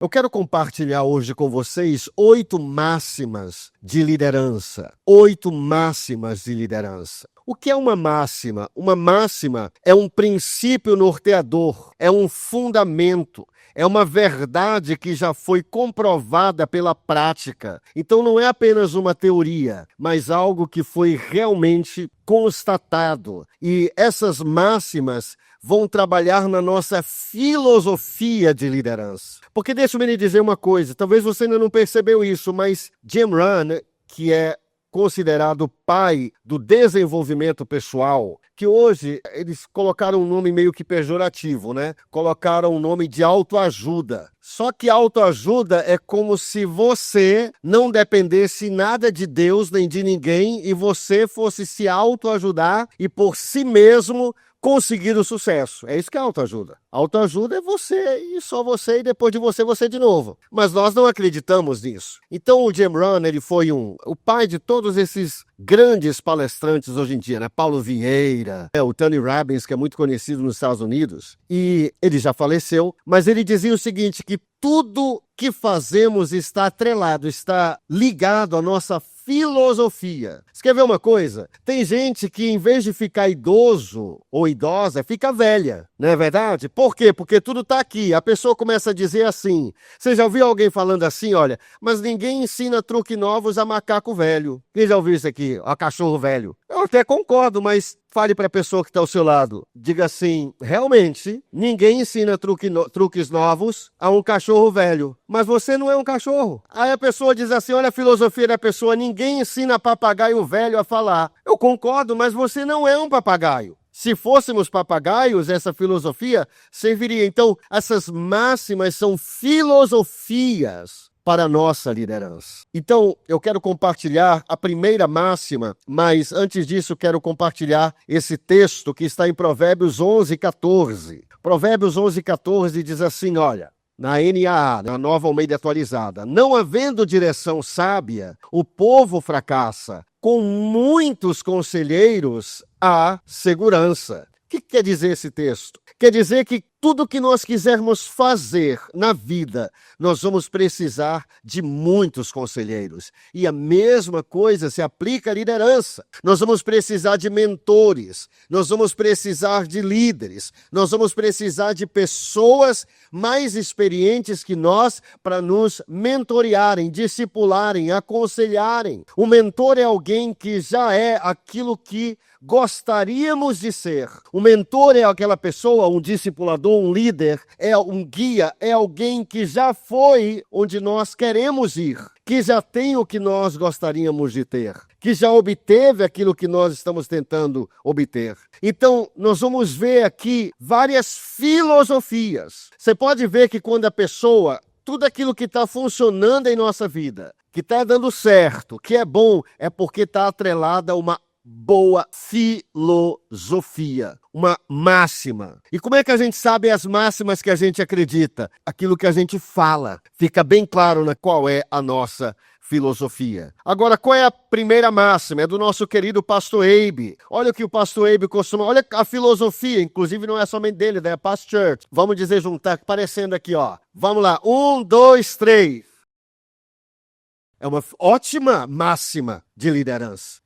Eu quero compartilhar hoje com vocês 8 máximas de liderança. 8 máximas de liderança. O que é uma máxima? Uma máxima é um princípio norteador, é um fundamento, é uma verdade que já foi comprovada pela prática. Então não é apenas uma teoria, mas algo que foi realmente constatado. E essas máximas vão trabalhar na nossa filosofia de liderança. Porque deixa-me lhe dizer uma coisa, talvez você ainda não percebeu isso, mas Jim Rohn, que é considerado o pai do desenvolvimento pessoal, que hoje eles colocaram um nome meio que pejorativo, né? Colocaram um nome de autoajuda. Só que autoajuda é como se você não dependesse nada de Deus nem de ninguém e você fosse se autoajudar e por si mesmo conseguir o sucesso. É isso que é autoajuda. Autoajuda é você e só você e depois de você, você de novo. Mas nós não acreditamos nisso. Então o Jim Rohn, ele foi o pai de todos esses grandes palestrantes hoje em dia, né? Paulo Vieira, o Tony Robbins, que é muito conhecido nos Estados Unidos. E ele já faleceu, mas ele dizia o seguinte, que tudo que fazemos está atrelado, está ligado à nossa filosofia. Você quer ver uma coisa? Tem gente que, em vez de ficar idoso ou idosa, fica velha, não é verdade? Por quê? Porque tudo está aqui. A pessoa começa a dizer assim. Você já ouviu alguém falando assim, olha, mas ninguém ensina truque novos a macaco velho. Quem já ouviu isso aqui? A cachorro velho. Eu até concordo, mas fale para a pessoa que está ao seu lado. Diga assim, realmente, ninguém ensina truques novos a um cachorro velho. Mas você não é um cachorro. Aí a pessoa diz assim, olha a filosofia da pessoa, ninguém ensina papagaio velho a falar. Eu concordo, mas você não é um papagaio. Se fôssemos papagaios, essa filosofia serviria. Então, essas máximas são filosofias para a nossa liderança. Então, eu quero compartilhar a primeira máxima, mas antes disso quero compartilhar esse texto que está em Provérbios 11:14. Provérbios 11:14 diz assim, olha, na NAA, na Nova Almeida Atualizada, não havendo direção sábia, o povo fracassa. Com muitos conselheiros, há segurança. O que quer dizer esse texto? Quer dizer que tudo que nós quisermos fazer na vida, nós vamos precisar de muitos conselheiros. E a mesma coisa se aplica à liderança. Nós vamos precisar de mentores, nós vamos precisar de líderes, nós vamos precisar de pessoas mais experientes que nós para nos mentorearem, discipularem, aconselharem. O mentor é alguém que já é aquilo que gostaríamos de ser. O mentor é aquela pessoa, um discipulador, um líder, é um guia, é alguém que já foi onde nós queremos ir, que já tem o que nós gostaríamos de ter, que já obteve aquilo que nós estamos tentando obter. Então, nós vamos ver aqui várias filosofias. Você pode ver que quando a pessoa, tudo aquilo que está funcionando em nossa vida, que está dando certo, que é bom, é porque está atrelada a uma boa filosofia, uma máxima. E como é que a gente sabe as máximas que a gente acredita? Aquilo que a gente fala. Fica bem claro qual é a nossa filosofia. Agora, qual é a primeira máxima? É do nosso querido pastor Abe. Olha o que o pastor Abe costuma... Olha a filosofia, inclusive não é somente dele, é Past Church. Vamos dizer junto, tá aparecendo aqui, ó. Vamos lá, 1, 2, 3. É uma ótima máxima de liderança.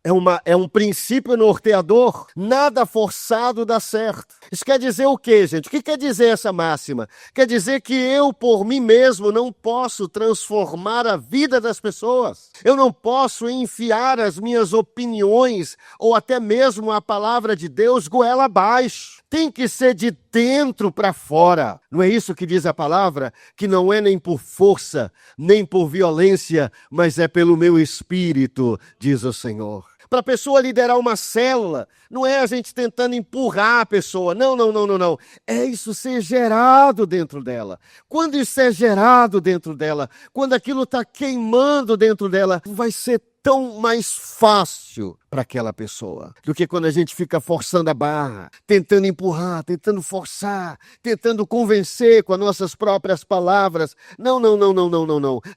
É um princípio norteador. Nada forçado dá certo. Isso quer dizer o quê, gente? O que quer dizer essa máxima? Quer dizer que eu, por mim mesmo, não posso transformar a vida das pessoas. Eu não posso enfiar as minhas opiniões ou até mesmo a palavra de Deus goela abaixo. Tem que ser de dentro para fora. Não é isso que diz a palavra? Que não é nem por força, nem por violência, mas é pelo meu espírito, diz o Senhor. Para a pessoa liderar uma célula, não é a gente tentando empurrar a pessoa. Não. É isso ser gerado dentro dela. Quando isso é gerado dentro dela, quando aquilo está queimando dentro dela, vai ser tão mais fácil para aquela pessoa do que quando a gente fica forçando a barra, tentando empurrar, tentando forçar, tentando convencer com as nossas próprias palavras. Não.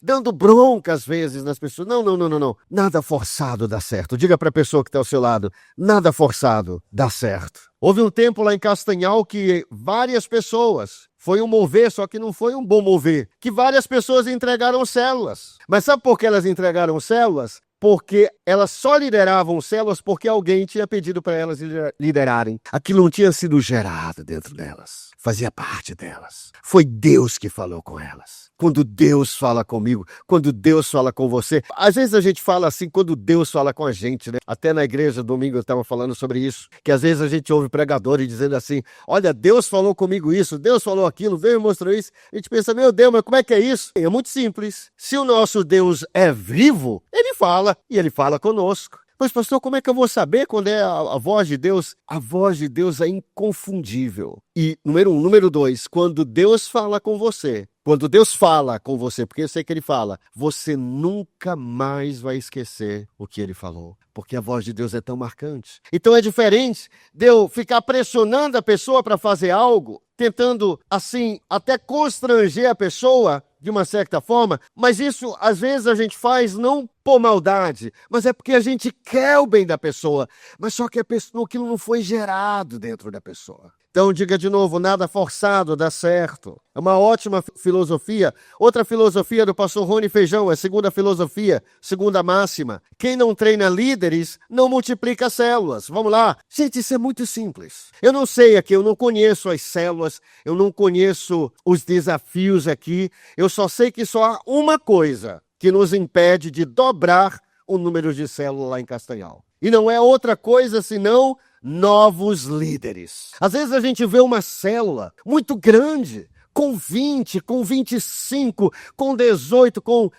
Dando bronca às vezes nas pessoas. Não. Nada forçado dá certo. Diga para a pessoa que está ao seu lado, nada forçado dá certo. Houve um tempo lá em Castanhal que várias pessoas Foi um mover, só que não foi um bom mover. Que várias pessoas entregaram células. Mas sabe por que elas entregaram células? Porque elas só lideravam células porque alguém tinha pedido para elas liderarem. Aquilo não tinha sido gerado dentro delas. Fazia parte delas. Foi Deus que falou com elas. Quando Deus fala comigo, quando Deus fala com você. Às vezes a gente fala assim, quando Deus fala com a gente, né? Até na igreja, domingo eu estava falando sobre isso, que às vezes a gente ouve pregadores dizendo assim, olha, Deus falou comigo isso, Deus falou aquilo, veio e mostrou isso. A gente pensa, meu Deus, mas como é que é isso? É muito simples. Se o nosso Deus é vivo, ele fala, e ele fala conosco. Mas, pastor, como é que eu vou saber quando é a voz de Deus? A voz de Deus é inconfundível. E, número 1. Número 2, quando Deus fala com você, porque eu sei que ele fala, você nunca mais vai esquecer o que ele falou. Porque a voz de Deus é tão marcante. Então é diferente de eu ficar pressionando a pessoa para fazer algo, tentando, assim, até constranger a pessoa de uma certa forma, mas isso às vezes a gente faz não por maldade, mas é porque a gente quer o bem da pessoa, mas só que aquilo não foi gerado dentro da pessoa. Então diga de novo, nada forçado dá certo. É uma ótima filosofia. Outra filosofia do pastor Rony Feijão, é a segunda filosofia, segunda máxima. Quem não treina líderes não multiplica células. Vamos lá. Gente, isso é muito simples. Eu não sei aqui, eu não conheço as células, eu não conheço os desafios aqui. Eu só sei que só há uma coisa que nos impede de dobrar o número de células lá em Castanhal. E não é outra coisa senão novos líderes. Às vezes a gente vê uma célula muito grande, com 20, com 25, com 18, com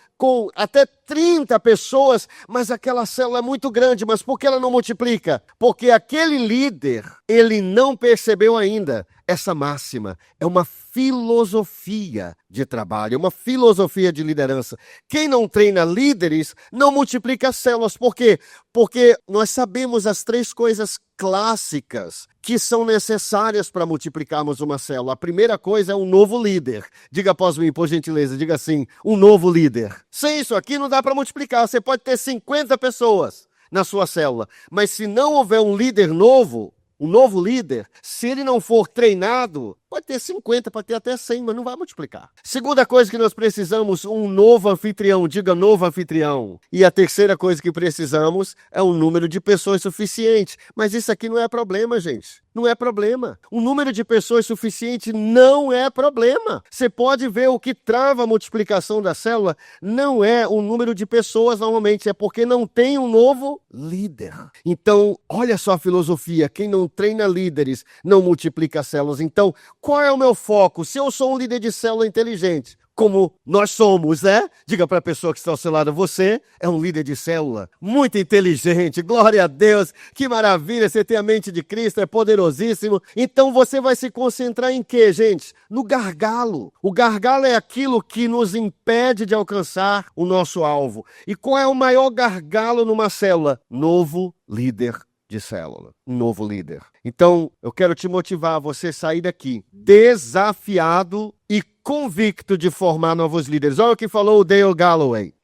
até 30 pessoas, mas aquela célula é muito grande. Mas por que ela não multiplica? Porque aquele líder, ele não percebeu ainda essa máxima. É uma filosofia de trabalho, é uma filosofia de liderança. Quem não treina líderes não multiplica células. Por quê? Porque nós sabemos as 3 coisas clássicas que são necessárias para multiplicarmos uma célula. A primeira coisa é um novo líder. Diga após mim, por gentileza, diga assim, um novo líder. Sem isso aqui não dá para multiplicar. Você pode ter 50 pessoas na sua célula, mas se não houver um líder novo, um novo líder, se ele não for treinado, pode ter 50, pode ter até 100, mas não vai multiplicar. Segunda coisa que nós precisamos, um novo anfitrião. Diga novo anfitrião. E a terceira coisa que precisamos é um número de pessoas suficiente. Mas isso aqui não é problema, gente. Não é problema. O número de pessoas suficiente não é problema. Você pode ver o que trava a multiplicação da célula não é o número de pessoas normalmente, é porque não tem um novo líder. Então, olha só a filosofia. Quem não treina líderes não multiplica células. Então, qual é o meu foco? Se eu sou um líder de célula inteligente, como nós somos, né? Diga para a pessoa que está ao seu lado, você é um líder de célula muito inteligente, glória a Deus, que maravilha, você tem a mente de Cristo, é poderosíssimo. Então você vai se concentrar em quê, gente? No gargalo. O gargalo é aquilo que nos impede de alcançar o nosso alvo. E qual é o maior gargalo numa célula? Novo líder de célula, um novo líder. Então, eu quero te motivar a você sair daqui desafiado e convicto de formar novos líderes. Olha o que falou o Dale Galloway,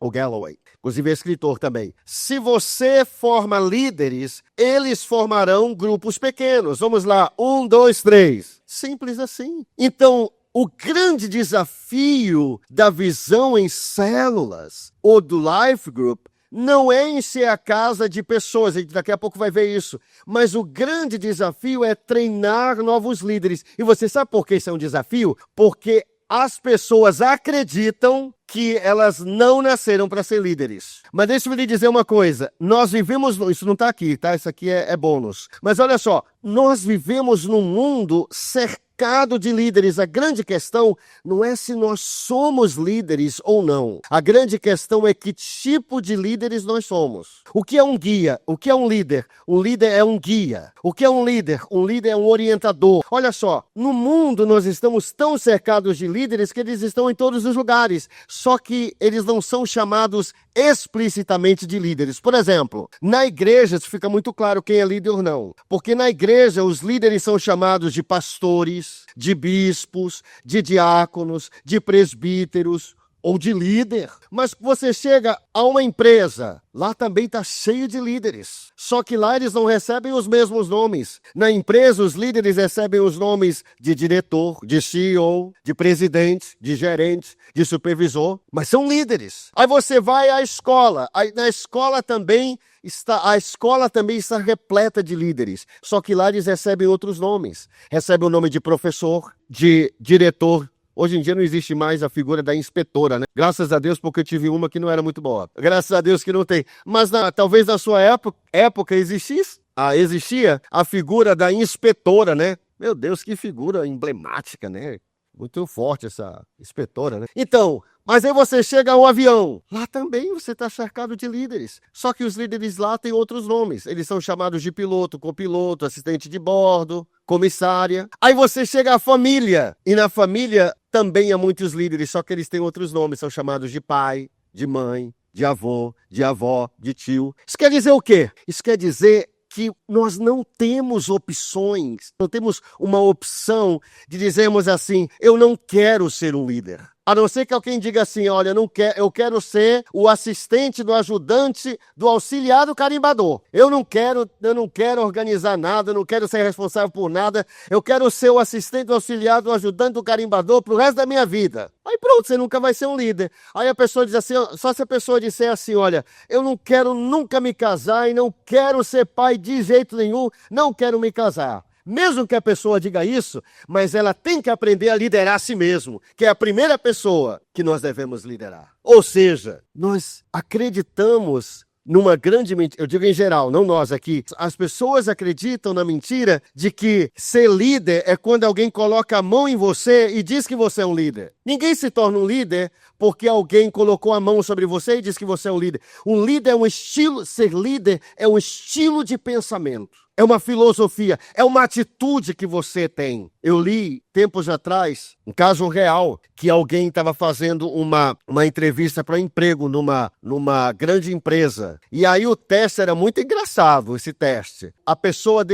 inclusive é escritor também. Se você forma líderes, eles formarão grupos pequenos. Vamos lá, 1, 2, 3. Simples assim. Então, o grande desafio da visão em células ou do Life Group não é encher a casa de pessoas, a gente daqui a pouco vai ver isso, mas o grande desafio é treinar novos líderes. E você sabe por que isso é um desafio? Porque as pessoas acreditam que elas não nasceram para ser líderes. Mas deixa eu lhe dizer uma coisa, nós vivemos, isso não está aqui, tá? Isso aqui é bônus. Mas olha só, nós vivemos num mundo cercado de líderes. A grande questão não é se nós somos líderes ou não. A grande questão é que tipo de líderes nós somos. O que é um guia? O que é um líder? Um líder é um guia. O que é um líder? Um líder é um orientador. Olha só, no mundo nós estamos tão cercados de líderes que eles estão em todos os lugares. Só que eles não são chamados explicitamente de líderes. Por exemplo, na igreja isso fica muito claro quem é líder ou não. Porque na igreja os líderes são chamados de pastores, de bispos, de diáconos, de presbíteros, ou de líder. Mas você chega a uma empresa, lá também está cheio de líderes. Só que lá eles não recebem os mesmos nomes. Na empresa, os líderes recebem os nomes de diretor, de CEO, de presidente, de gerente, de supervisor. Mas são líderes. Aí você vai à escola. Aí na escola também está repleta de líderes. Só que lá eles recebem outros nomes. Recebem o nome de professor, de diretor. Hoje em dia não existe mais a figura da inspetora, né? Graças a Deus, porque eu tive uma que não era muito boa. Graças a Deus que não tem. Mas talvez na sua época existia a figura da inspetora, né? Meu Deus, que figura emblemática, né? Muito forte essa inspetora, né? Então, mas aí você chega ao avião. Lá também você está cercado de líderes. Só que os líderes lá têm outros nomes. Eles são chamados de piloto, copiloto, assistente de bordo, comissária. Aí você chega à família. E na família também há muitos líderes, só que eles têm outros nomes. São chamados de pai, de mãe, de avô, de avó, de tio. Isso quer dizer o quê? Isso quer dizer que nós não temos opções, não temos uma opção de dizermos assim, eu não quero ser um líder. A não ser que alguém diga assim, olha, eu quero ser o assistente do ajudante do auxiliar do carimbador. Eu não quero organizar nada, eu não quero ser responsável por nada, eu quero ser o assistente do auxiliar do ajudante do carimbador pro resto da minha vida. Aí pronto, você nunca vai ser um líder. Aí a pessoa diz assim, só se a pessoa disser assim, olha, eu não quero nunca me casar e não quero ser pai de jeito nenhum, não quero me casar. Mesmo que a pessoa diga isso, mas ela tem que aprender a liderar a si mesmo, que é a primeira pessoa que nós devemos liderar. Ou seja, nós acreditamos numa grande mentira, eu digo em geral, não nós aqui, as pessoas acreditam na mentira de que ser líder é quando alguém coloca a mão em você e diz que você é um líder. Ninguém se torna um líder porque alguém colocou a mão sobre você e diz que você é um líder. Um líder é um estilo, ser líder é um estilo de pensamento. É uma filosofia, é uma atitude que você tem. Eu li, tempos atrás, um caso real, que alguém estava fazendo uma entrevista para emprego numa grande empresa. E aí o teste era muito engraçado, esse teste. A pessoa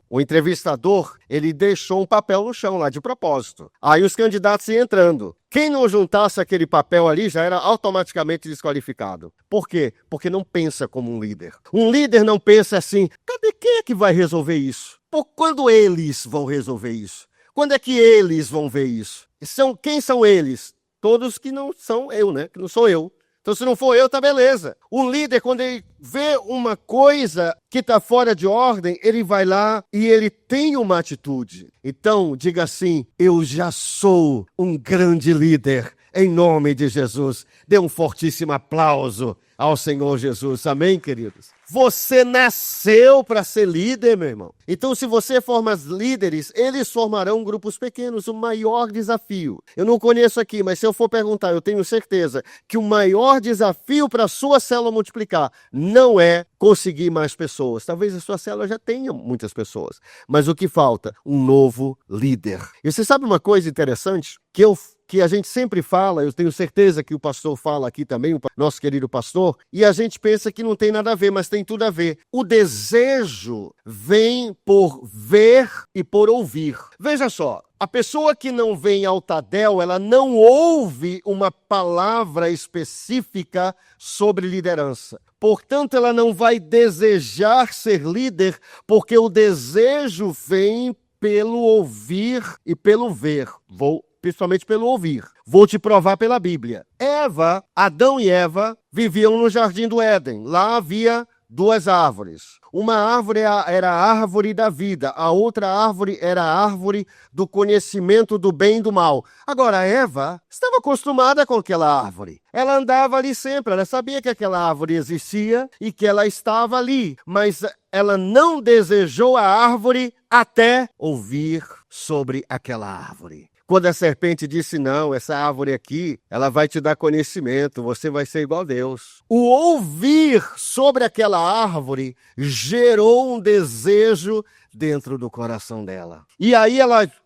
o entrevistador, ele deixou um papel no chão lá, de propósito. Aí os candidatos iam entrando. Quem não juntasse aquele papel ali já era automaticamente desqualificado. Por quê? Porque não pensa como um líder. Um líder não pensa assim, cadê quem é que vai resolver isso? Quando eles vão resolver isso? Quando é que eles vão ver isso? Quem são eles? Todos que não são eu, né? Que não sou eu. Então, se não for eu, tá beleza. Um líder, quando ele vê uma coisa que está fora de ordem, ele vai lá e ele tem uma atitude. Então, diga assim, eu já sou um grande líder, em nome de Jesus. Dê um fortíssimo aplauso ao Senhor Jesus. Amém, queridos? Você nasceu para ser líder, meu irmão. Então, se você forma líderes, eles formarão grupos pequenos. O maior desafio, eu não conheço aqui, mas se eu for perguntar, eu tenho certeza que o maior desafio para a sua célula multiplicar não é conseguir mais pessoas. Talvez a sua célula já tenha muitas pessoas, mas o que falta? Um novo líder. E você sabe uma coisa interessante? Que a gente sempre fala, eu tenho certeza que o pastor fala aqui também, o nosso querido pastor, e a gente pensa que não tem nada a ver, mas tem tudo a ver. O desejo vem por ver e por ouvir. Veja só, a pessoa que não vem ao Tadel, ela não ouve uma palavra específica sobre liderança. Portanto, ela não vai desejar ser líder, porque o desejo vem pelo ouvir e pelo ver. Principalmente pelo ouvir. Vou te provar pela Bíblia. Adão e Eva viviam no Jardim do Éden. Lá havia duas árvores. Uma árvore era a árvore da vida, a outra árvore era a árvore do conhecimento do bem e do mal. Agora, Eva estava acostumada com aquela árvore. Ela andava ali sempre, ela sabia que aquela árvore existia e que ela estava ali, mas ela não desejou a árvore até ouvir sobre aquela árvore. Quando a serpente disse, não, essa árvore aqui, ela vai te dar conhecimento, você vai ser igual a Deus. O ouvir sobre aquela árvore gerou um desejo dentro do coração dela. E aí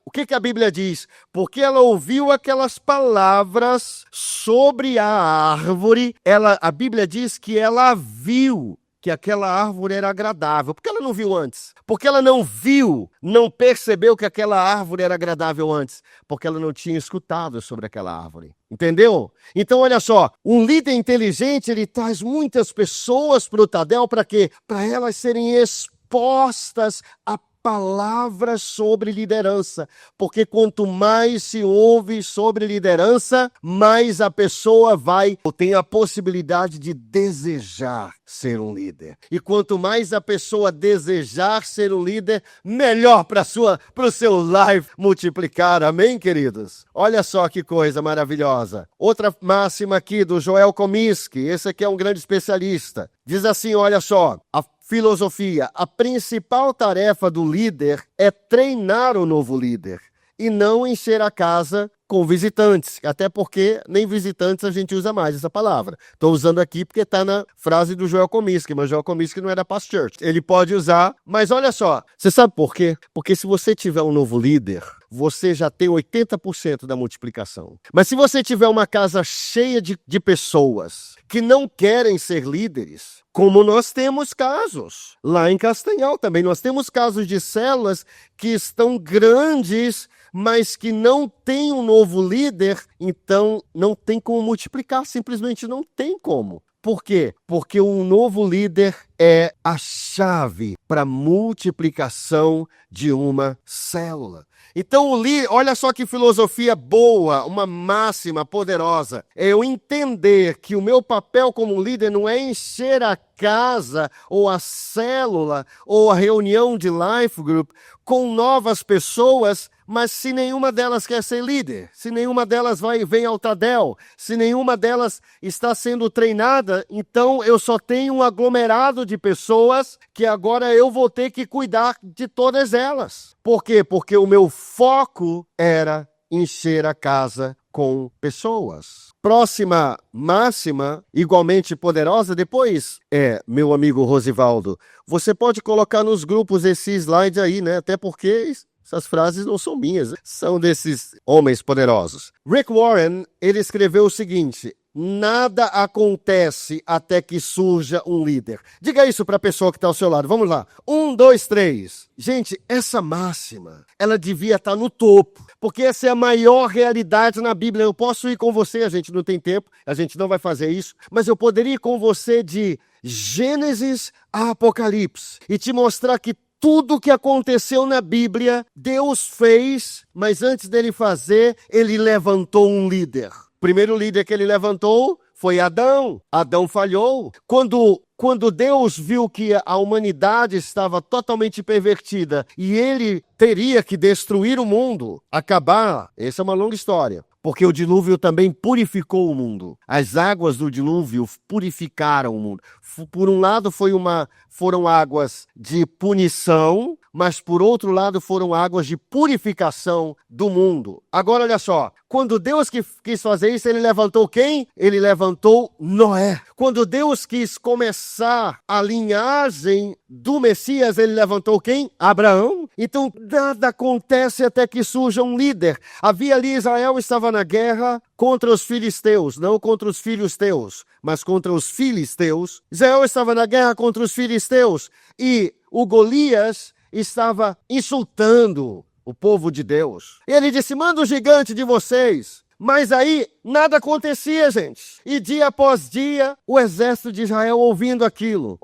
o que a Bíblia diz? Porque ela ouviu aquelas palavras sobre a árvore, a Bíblia diz que ela viu que aquela árvore era agradável. Por que ela não viu antes? Porque ela não viu, não percebeu que aquela árvore era agradável antes. Porque ela não tinha escutado sobre aquela árvore. Entendeu? Então, olha só, um líder inteligente, ele traz muitas pessoas para o Tadel, para quê? Para elas serem expostas a palavras sobre liderança, porque quanto mais se ouve sobre liderança, mais a pessoa vai ou tem a possibilidade de desejar ser um líder. E quanto mais a pessoa desejar ser um líder, melhor para o seu life multiplicar. Amém, queridos? Olha só que coisa maravilhosa. Outra máxima aqui do Joel Comiskey, esse aqui é um grande especialista. Diz assim, olha só, a filosofia, a principal tarefa do líder é treinar o novo líder e não encher a casa com visitantes, até porque nem visitantes a gente usa mais essa palavra. Estou usando aqui porque está na frase do Joel Comiskey, mas Joel Comiskey não é da Past Church. Ele pode usar, mas olha só, você sabe por quê? Porque se você tiver um novo líder, você já tem 80% da multiplicação. Mas se você tiver uma casa cheia de pessoas que não querem ser líderes, como nós temos casos lá em Castanhal também, nós temos casos de células que estão grandes, mas que não tem um novo líder, então não tem como multiplicar, simplesmente não tem como. Por quê? Porque um novo líder é a chave para a multiplicação de uma célula. Então, olha só que filosofia boa, uma máxima poderosa. É eu entender que o meu papel como líder não é encher a casa, ou a célula, ou a reunião de life group com novas pessoas, mas se nenhuma delas quer ser líder, se nenhuma delas vem ao Tadel, se nenhuma delas está sendo treinada, então eu só tenho um aglomerado de pessoas que agora eu vou ter que cuidar de todas elas. Por quê? Porque o meu foco era encher a casa com pessoas. Próxima máxima, igualmente poderosa, depois meu amigo Rosivaldo, você pode colocar nos grupos esse slide aí, né? Até porque essas frases não são minhas, são desses homens poderosos. Rick Warren, ele escreveu o seguinte: nada acontece até que surja um líder. Diga isso para a pessoa que está ao seu lado. Vamos lá. 1, 2, 3. Gente, essa máxima, ela devia estar no topo, porque essa é a maior realidade na Bíblia. Eu posso ir com você, a gente não tem tempo, a gente não vai fazer isso, mas eu poderia ir com você de Gênesis a Apocalipse e te mostrar que tudo que aconteceu na Bíblia, Deus fez, mas antes dele fazer, ele levantou um líder. O primeiro líder que ele levantou foi Adão. Adão falhou. Quando Deus viu que a humanidade estava totalmente pervertida e ele teria que destruir o mundo, acabar, essa é uma longa história. Porque o dilúvio também purificou o mundo. As águas do dilúvio purificaram o mundo. Por um lado foram águas de punição, mas por outro lado foram águas de purificação do mundo. Agora olha só, quando Deus quis fazer isso, ele levantou quem? Ele levantou Noé. Quando Deus quis começar a linhagem do Messias, ele levantou quem? Abraão. Então nada acontece até que surja um líder. Havia ali, Israel estava na guerra contra os filisteus, não contra os filhos teus, mas contra os filisteus. Israel estava na guerra contra os filisteus e o Golias estava insultando o povo de Deus. E ele disse: manda o gigante de vocês. Mas aí nada acontecia, gente. E dia após dia, o exército de Israel ouvindo aquilo,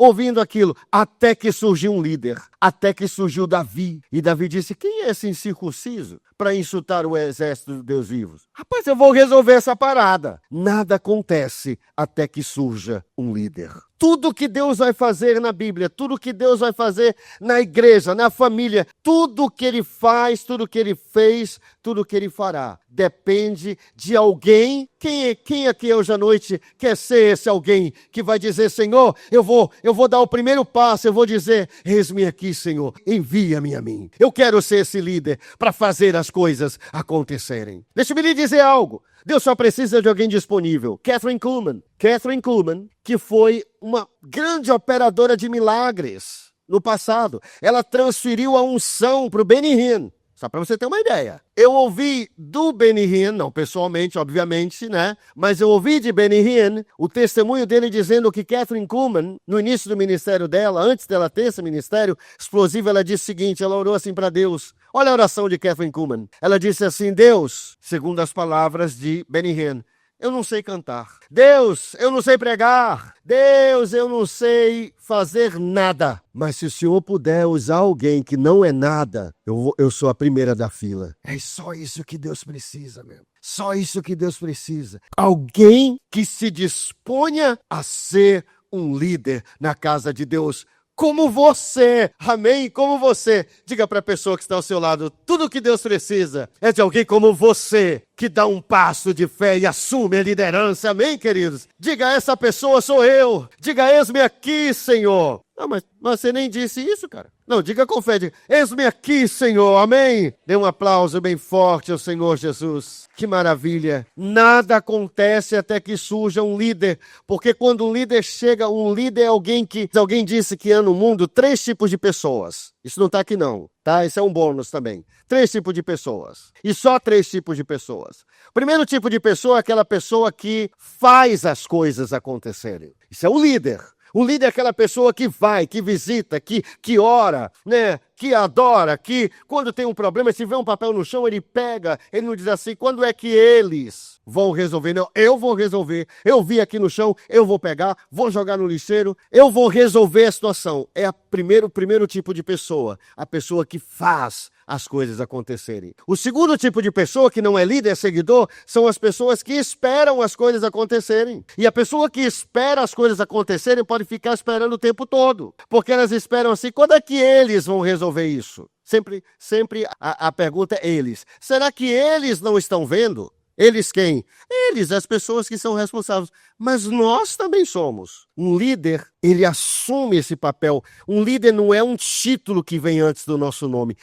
até que surgiu um líder, até que surgiu Davi. E Davi disse: quem é esse incircunciso para insultar o exército de Deus vivos? Rapaz, eu vou resolver essa parada. Nada acontece até que surja um líder. Tudo que Deus vai fazer na Bíblia, tudo que Deus vai fazer na igreja, na família, tudo que Ele faz, tudo que Ele fez, tudo que Ele fará, depende de alguém. Quem aqui hoje à noite quer ser esse alguém que vai dizer: Senhor, eu vou dar o primeiro passo, eu vou dizer: eis-me aqui, Senhor, envia-me a mim. Eu quero ser esse líder para fazer as coisas acontecerem. Deixa-me lhe dizer algo. Deus só precisa de alguém disponível. Catherine Kuhlman, que foi uma grande operadora de milagres no passado. Ela transferiu a unção para o Benny Hinn. Só para você ter uma ideia. Eu ouvi do Benny Hinn, não pessoalmente, obviamente, né? Mas eu ouvi de Benny Hinn o testemunho dele dizendo que Kathryn Kuhlman, no início do ministério dela, antes dela ter esse ministério explosivo, ela disse o seguinte, ela orou assim para Deus. Olha a oração de Kathryn Kuhlman. Ela disse assim, Deus, segundo as palavras de Benny Hinn, eu não sei cantar. Deus, eu não sei pregar. Deus, eu não sei fazer nada. Mas se o Senhor puder usar alguém que não é nada, eu sou a primeira da fila. É só isso que Deus precisa, meu. Só isso que Deus precisa. Alguém que se disponha a ser um líder na casa de Deus. Como você, amém? Como você. Diga para a pessoa que está ao seu lado, tudo que Deus precisa é de alguém como você, que dá um passo de fé e assume a liderança, amém, queridos? Diga, essa pessoa sou eu. Diga, eis-me aqui, Senhor. Não, mas você nem disse isso, cara. Não, diga com fé, diga, eis-me aqui, Senhor, amém? Dê um aplauso bem forte ao Senhor Jesus. Que maravilha. Nada acontece até que surja um líder, porque quando um líder chega, um líder é alguém disse que há no mundo 3 tipos de pessoas. Isso não está aqui não, tá? Isso é um bônus também. 3 tipos de pessoas. E só 3 tipos de pessoas. O primeiro tipo de pessoa é aquela pessoa que faz as coisas acontecerem. Isso é o líder. O líder é aquela pessoa que vai, que visita, que ora, né? Que adora, que quando tem um problema, se vê um papel no chão, ele pega, ele não diz assim, quando é que eles vão resolver? Não, eu vou resolver. Eu vi aqui no chão, eu vou pegar, vou jogar no lixeiro, eu vou resolver a situação. É o primeiro tipo de pessoa, a pessoa que faz as coisas acontecerem. O segundo tipo de pessoa, que não é líder, é seguidor, são as pessoas que esperam as coisas acontecerem. E a pessoa que espera as coisas acontecerem pode ficar esperando o tempo todo. Porque elas esperam assim, quando é que eles vão resolver isso? Sempre a pergunta é eles. Será que eles não estão vendo? Eles quem? Eles, as pessoas que são responsáveis. Mas nós também somos. Um líder, ele assume esse papel. Um líder não é um título que vem antes do nosso nome.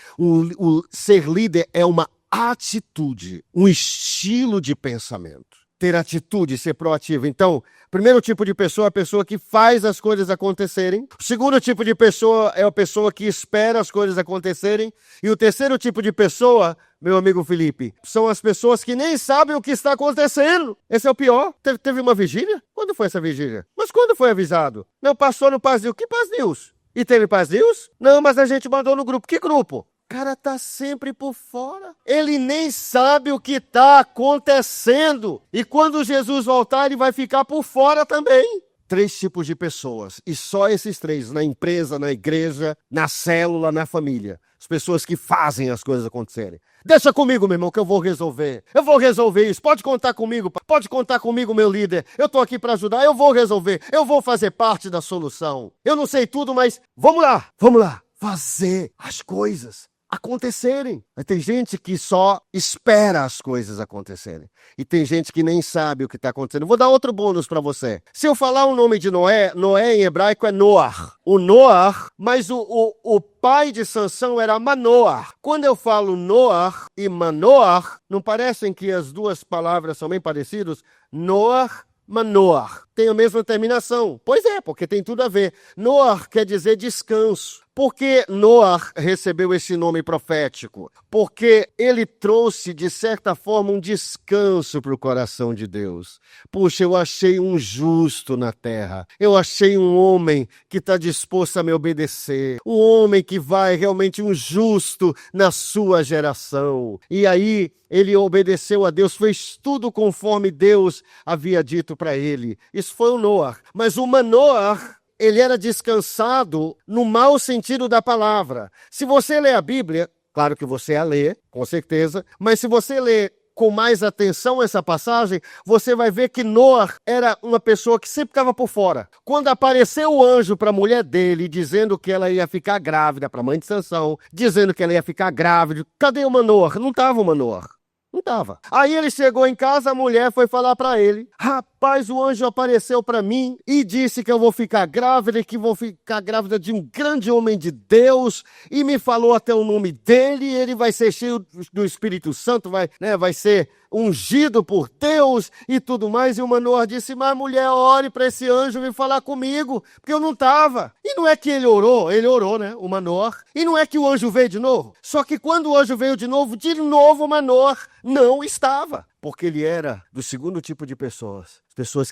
Ser líder é uma atitude, um estilo de pensamento. Ter atitude, ser proativo. Então, primeiro tipo de pessoa é a pessoa que faz as coisas acontecerem. O segundo tipo de pessoa é a pessoa que espera as coisas acontecerem. E o terceiro tipo de pessoa, meu amigo Felipe, são as pessoas que nem sabem o que está acontecendo. Esse é o pior. Teve uma vigília? Quando foi essa vigília? Mas quando foi avisado? Não, passou no Paz News. Que Paz News? E teve Paz News? Não, mas a gente mandou no grupo. Que grupo? O cara tá sempre por fora. Ele nem sabe o que está acontecendo. E quando Jesus voltar, ele vai ficar por fora também. 3 tipos de pessoas. E só esses 3, na empresa, na igreja, na célula, na família. As pessoas que fazem as coisas acontecerem. Deixa comigo, meu irmão, que eu vou resolver. Eu vou resolver isso. Pode contar comigo. Pode contar comigo, meu líder. Eu estou aqui para ajudar. Eu vou resolver. Eu vou fazer parte da solução. Eu não sei tudo, mas vamos lá. Vamos lá. Fazer as coisas acontecerem. Tem gente que só espera as coisas acontecerem. E tem gente que nem sabe o que está acontecendo. Vou dar outro bônus para você. Se eu falar o nome de Noé, Noé em hebraico é Noar. O Noar, mas o pai de Sansão era Manoar. Quando eu falo Noar e Manoar, não parecem que as duas palavras são bem parecidas? Noar, Manoar. Tem a mesma terminação. Pois é, porque tem tudo a ver. Noar quer dizer descanso. Por que Noar recebeu esse nome profético? Porque ele trouxe, de certa forma, um descanso para o coração de Deus. Puxa, eu achei um justo na terra. Eu achei um homem que está disposto a me obedecer. Um homem que vai realmente um justo na sua geração. E aí ele obedeceu a Deus, fez tudo conforme Deus havia dito para ele. Isso foi o Noar. Mas o Manoar, ele era descansado no mau sentido da palavra. Se você ler a Bíblia, claro que você a lê, com certeza, mas se você ler com mais atenção essa passagem, você vai ver que Noar era uma pessoa que sempre ficava por fora. Quando apareceu o anjo para a mulher dele, dizendo que ela ia ficar grávida, para a mãe de Sansão, dizendo que ela ia ficar grávida, cadê o Manoar? Não estava o Manoar. Não estava. Aí ele chegou em casa, a mulher foi falar para ele, rapaz, Rapaz, o anjo apareceu para mim e disse que eu vou ficar grávida e que vou ficar grávida de um grande homem de Deus e me falou até o nome dele, ele vai ser cheio do Espírito Santo, vai ser ungido por Deus e tudo mais. E o Manoah disse, mas mulher, ore para esse anjo vir falar comigo, porque eu não estava. E não é que ele orou, né, o Manoah. E não é que o anjo veio de novo. Só que quando o anjo veio de novo o Manoah não estava. Porque ele era do segundo tipo de pessoas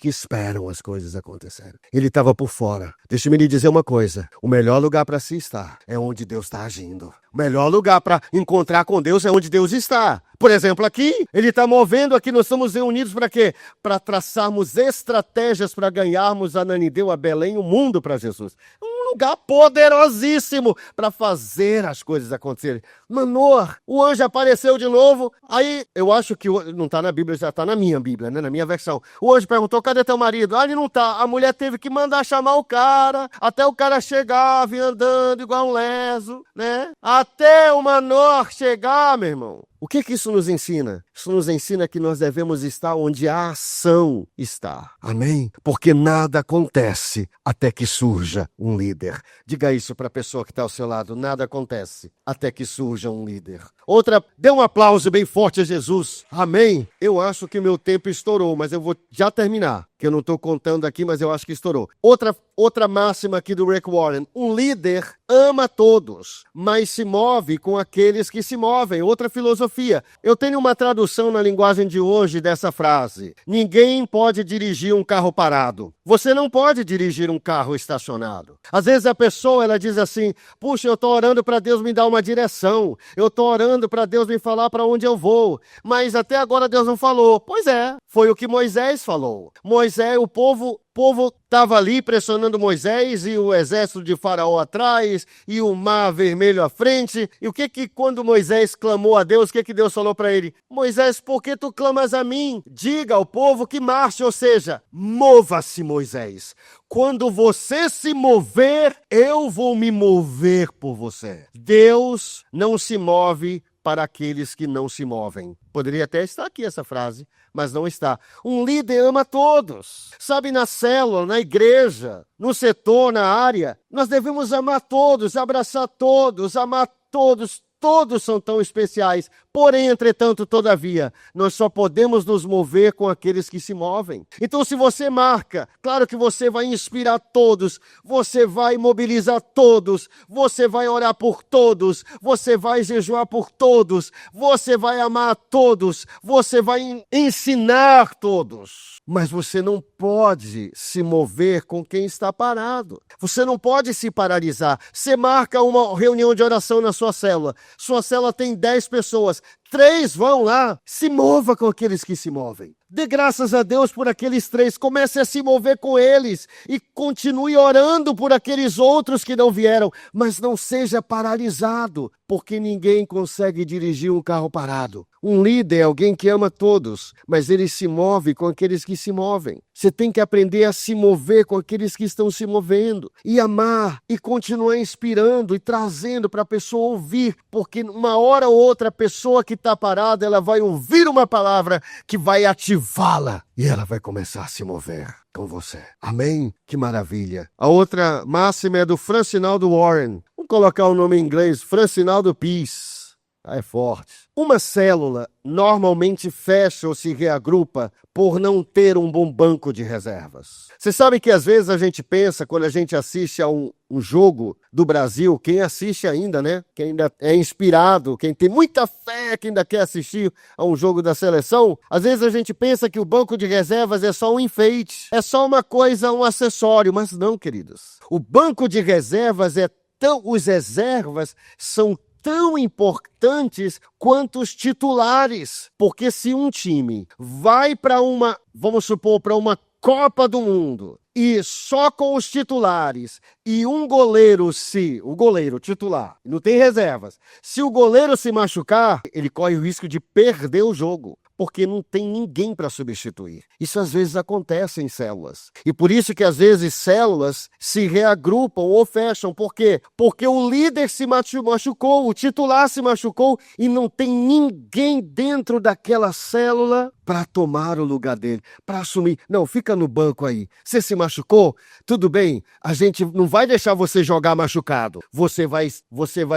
que esperam as coisas acontecerem. Ele estava por fora. Deixa-me lhe dizer uma coisa, o melhor lugar para se estar é onde Deus está agindo. O melhor lugar para encontrar com Deus é onde Deus está. Por exemplo, aqui, ele está movendo, aqui nós estamos reunidos para quê? Para traçarmos estratégias para ganharmos a Nanideu, a Belém, o mundo para Jesus. Um lugar poderosíssimo para fazer as coisas acontecerem. Manoah, o anjo apareceu de novo, aí eu acho que não está na Bíblia, já está na minha Bíblia, né? Na minha versão. O anjo perguntou, cadê teu marido? Ah, ele não está. A mulher teve que mandar chamar o cara, até o cara chegar, vir andando igual um leso, né? Até o Manoah chegar, meu irmão. O que isso nos ensina? Isso nos ensina que nós devemos estar onde a ação está. Amém? Porque nada acontece até que surja um líder. Diga isso para a pessoa que está ao seu lado. Nada acontece até que surja um líder. Outra, dê um aplauso bem forte a Jesus. Amém? Eu acho que meu tempo estourou, mas eu vou já terminar. Que eu não estou contando aqui, mas eu acho que estourou. Outra máxima aqui do Rick Warren. Um líder ama todos, mas se move com aqueles que se movem. Outra filosofia. Eu tenho uma tradução na linguagem de hoje dessa frase. Ninguém pode dirigir um carro parado. Você não pode dirigir um carro estacionado. Às vezes a pessoa, ela diz assim, puxa, eu estou orando para Deus me dar uma direção. Eu estou orando para Deus me falar para onde eu vou. Mas até agora Deus não falou. Pois é, foi o que Moisés falou. O povo estava ali pressionando Moisés e o exército de Faraó atrás e o mar vermelho à frente. E o que quando Moisés clamou a Deus, o que Deus falou para ele? Moisés, por que tu clamas a mim? Diga ao povo que marche, ou seja, mova-se, Moisés. Quando você se mover, eu vou me mover por você. Deus não se move para aqueles que não se movem. Poderia até estar aqui essa frase, mas não está. Um líder ama todos. Sabe, na célula, na igreja, no setor, na área, nós devemos amar todos, abraçar todos, amar todos. Todos são tão especiais. Porém, entretanto, todavia, nós só podemos nos mover com aqueles que se movem. Então, se você marca, claro que você vai inspirar todos, você vai mobilizar todos, você vai orar por todos, você vai jejuar por todos, você vai amar todos, você vai ensinar todos. Mas você não pode se mover com quem está parado. Você não pode se paralisar. Você marca uma reunião de oração na sua célula. Sua célula tem 10 pessoas. 3 vão lá, se mova com aqueles que se movem. Dê graças a Deus por aqueles 3, comece a se mover com eles e continue orando por aqueles outros que não vieram, mas não seja paralisado, porque ninguém consegue dirigir um carro parado. Um líder é alguém que ama todos, mas ele se move com aqueles que se movem. Você tem que aprender a se mover com aqueles que estão se movendo e amar e continuar inspirando e trazendo para a pessoa ouvir, porque uma hora ou outra a pessoa que está parada, ela vai ouvir uma palavra que vai ativá-la e ela vai começar a se mover com você. Amém? Que maravilha. A outra máxima é do Francinaldo Warren. Vamos colocar o nome em inglês, Francinaldo Peace. É forte. Uma célula normalmente fecha ou se reagrupa por não ter um bom banco de reservas. Você sabe que às vezes a gente pensa, quando a gente assiste a um jogo do Brasil, quem assiste ainda, né? Quem ainda é inspirado, quem tem muita fé, que ainda quer assistir a um jogo da seleção, às vezes a gente pensa que o banco de reservas é só um enfeite, é só uma coisa, um acessório, mas não, queridos. O banco de reservas os reservas são tão importantes quanto os titulares, porque se um time vai para vamos supor, para uma Copa do Mundo e só com os titulares e o goleiro titular, não tem reservas, se o goleiro se machucar, ele corre o risco de perder o jogo. porque não tem ninguém para substituir. Isso às vezes acontece em células. E por isso que às vezes células se reagrupam ou fecham. Por quê? Porque o líder se machucou, o titular se machucou e não tem ninguém dentro daquela célula para tomar o lugar dele, para assumir. Não, fica no banco aí. Você se machucou? Tudo bem, a gente não vai deixar você jogar machucado. Você vai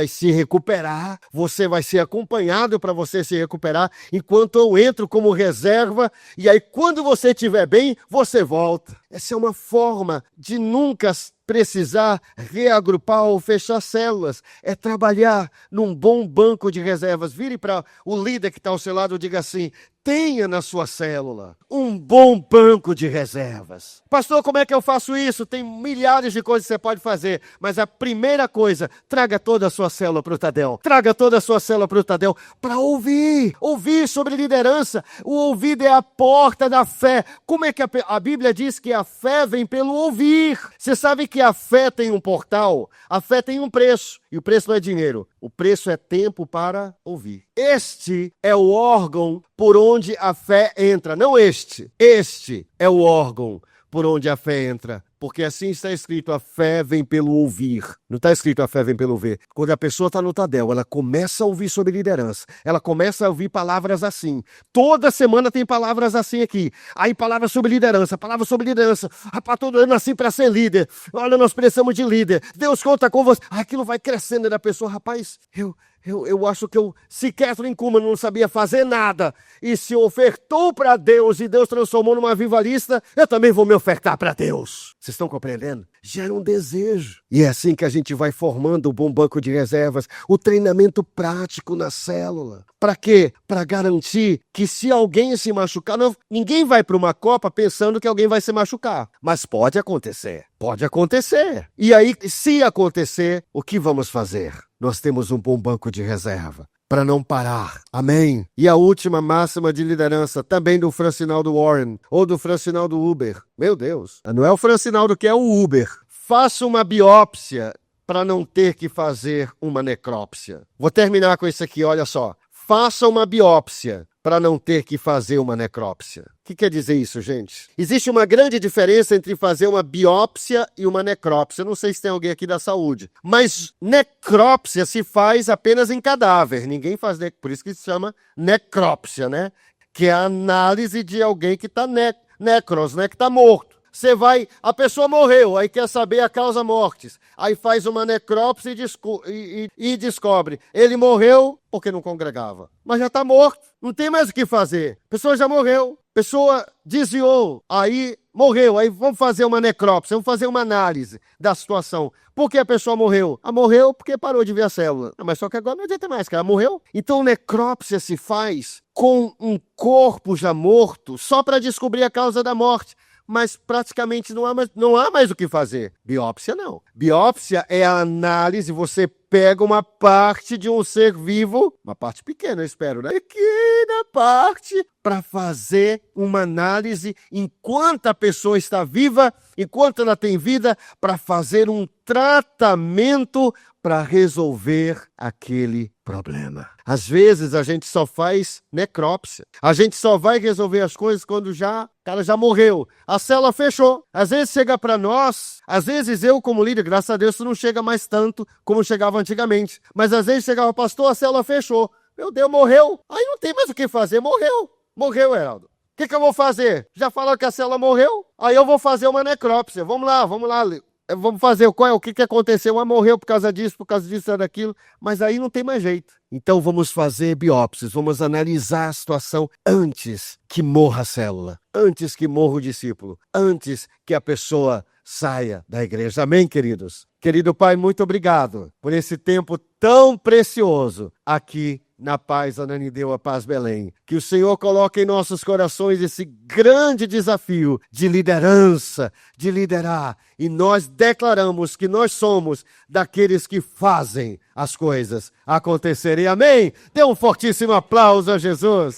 se recuperar, você vai ser acompanhado para você se recuperar, enquanto eu entro como reserva, e aí quando você estiver bem, você volta. Essa é uma forma de nunca precisar reagrupar ou fechar células. É trabalhar num bom banco de reservas. Vire para o líder que está ao seu lado e diga assim: tenha na sua célula um bom banco de reservas. Pastor, como é que eu faço isso? Tem milhares de coisas que você pode fazer, mas a primeira coisa, traga toda a sua célula para o Tadel. Traga toda a sua célula para o Tadel para ouvir. Ouvir sobre liderança. O ouvido é a porta da fé. Como é que a Bíblia diz que a fé vem pelo ouvir? Você sabe que a fé tem um portal? A fé tem um preço. E o preço não é dinheiro. O preço é tempo para ouvir. Este é o órgão por onde a fé entra. Não este. Este é o órgão por onde a fé entra. Porque assim está escrito, a fé vem pelo ouvir. Não está escrito a fé vem pelo ver. Quando a pessoa está no Tadel, ela começa a ouvir sobre liderança. Ela começa a ouvir palavras assim. Toda semana tem palavras assim aqui. Aí palavras sobre liderança, palavras sobre liderança. Rapaz, todo ano assim para ser líder. Olha, nós precisamos de líder. Deus conta com você. Aquilo vai crescendo da pessoa. Rapaz, eu acho que se Kathleen Kuhlman não sabia fazer nada e se ofertou para Deus e Deus transformou numa vivarista, eu também vou me ofertar para Deus. Vocês estão compreendendo? Gera um desejo. E é assim que a gente vai formando um bom banco de reservas, o treinamento prático na célula. Para quê? Para garantir que se alguém se machucar, ninguém vai para uma Copa pensando que alguém vai se machucar. Mas pode acontecer. Pode acontecer. E aí, se acontecer, o que vamos fazer? Nós temos um bom banco de reserva para não parar. Amém? E a última máxima de liderança, também do Francinaldo Warren, ou do Francinaldo Uber. Meu Deus, não é o Francinaldo que é o Uber. Faça uma biópsia para não ter que fazer uma necrópsia. Vou terminar com isso aqui, olha só. Faça uma biópsia para não ter que fazer uma necrópsia. O que quer dizer isso, gente? Existe uma grande diferença entre fazer uma biópsia e uma necrópsia. Eu não sei se tem alguém aqui da saúde. Mas necrópsia se faz apenas em cadáver. Ninguém faz, por isso que se chama necrópsia, né? Que é a análise de alguém que está necros, né? Que está morto. A pessoa morreu, aí quer saber a causa mortis. Aí faz uma necrópsia e descobre. Ele morreu porque não congregava. Mas já está morto, não tem mais o que fazer. A pessoa já morreu, a pessoa desviou, aí morreu. Aí vamos fazer uma necrópsia, vamos fazer uma análise da situação. Por que a pessoa morreu? Ela morreu porque parou de ver a célula. Mas só que agora não adianta mais, que ela morreu. Então necrópsia se faz com um corpo já morto, só para descobrir a causa da morte. Mas praticamente não há mais o que fazer. Biópsia não. Biópsia é a análise, você pega uma parte de um ser vivo, uma parte pequena, eu espero, né? Pequena parte, para fazer uma análise enquanto a pessoa está viva, enquanto ela tem vida, para fazer um tratamento para resolver aquele problema. Às vezes a gente só faz necrópsia. A gente só vai resolver as coisas quando o cara já morreu. A célula fechou. Às vezes chega para nós, às vezes eu como líder, graças a Deus, isso não chega mais tanto como chegava antigamente. Mas às vezes chegava, pastor, a célula fechou. Meu Deus, morreu. Aí não tem mais o que fazer, morreu. Morreu, Heraldo. O que eu vou fazer? Já falaram que a célula morreu? Aí eu vou fazer uma necrópsia. Vamos lá. Vamos fazer o que aconteceu? Morreu por causa disso, daquilo, mas aí não tem mais jeito. Então vamos fazer biópsias, vamos analisar a situação antes que morra a célula, antes que morra o discípulo, antes que a pessoa saia da igreja. Amém, queridos? Querido Pai, muito obrigado por esse tempo tão precioso aqui na Paz Ananindeua, Paz Belém. Que o Senhor coloque em nossos corações esse grande desafio de liderança, de liderar. E nós declaramos que nós somos daqueles que fazem as coisas acontecerem. Amém? Dê um fortíssimo aplauso a Jesus.